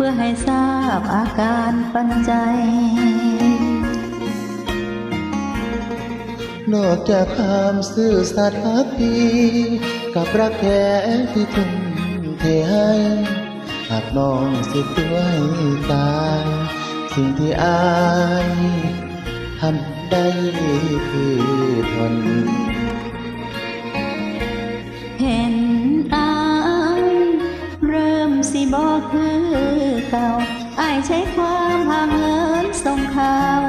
พื่อให้ทราบอาการปันใจนอกจากความซื่อสัตย์ภักดีกับรักแท้ที่ทุ่มเทให้หากน้องสิตัวให้ตายสิ่งที่อายทำได้คือทนเห็นอายเริ่มสิบอกคือเก่าอายใช้ความห่างเหินส่งข่าว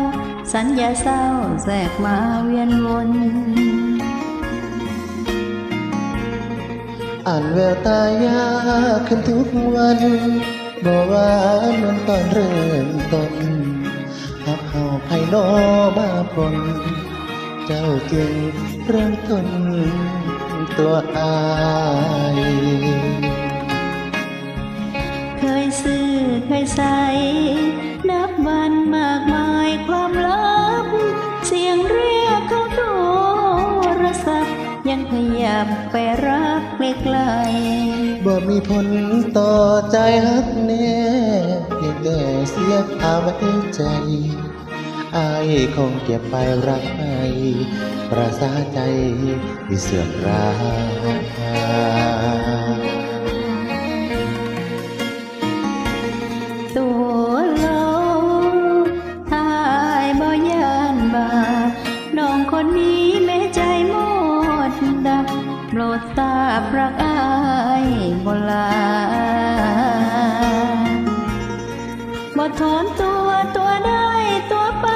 สัญญาเศร้าแทรกมาเวียนวนอ่านแววตายากขึ้นทุกวันบอกว่าเหมือนตอนเริ่มต้นหักเห่าไผ่นอมาปนเจ้าจึงเริ่มทนตัวอายเคยซื้อเคยใส่นับวันมากมายความลับเสียงเรียกเขาโทรศัพท์ยังขยับไปรักไกลๆบ่มีผลต่อใจฮักแน่เพียงแต่เสียความไว้ใจอายคงเก็บไปรักไปประสาใจที่เสื่อมราตัวเราถ้าอายบ่ยานบาปน้องคนนี้แม้ใจหมดดับโปรดทราบรักอายบ่ลาบ่ถอนตัวได้ตัวไป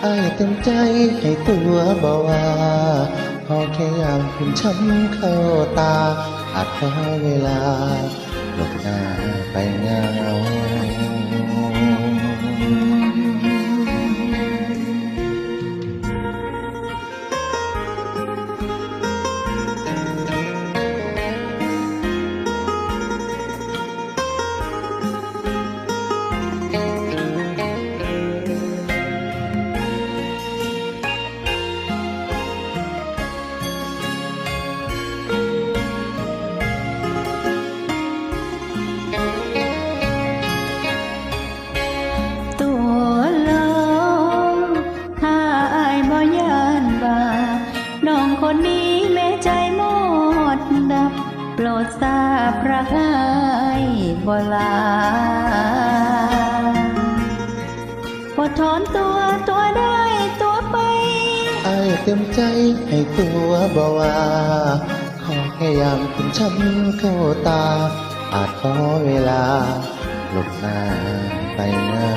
อายเต็มใจให้ตัวบ่ว่าพอแค่ยามคุณช้ำเข้าตาอาจขอเวลาหลบหน้าไปเงาน้องคนนี้แม้ใจหมดดับโปรดทราบรักอายบ่ลาบ่ถอนตัวได้ตัวไปอายเต็มใจให้ตัวบ่ว่าขอแค่ยามคุณช้ำเข้าตาอาจขอเวลาหลบหน้าไปเงา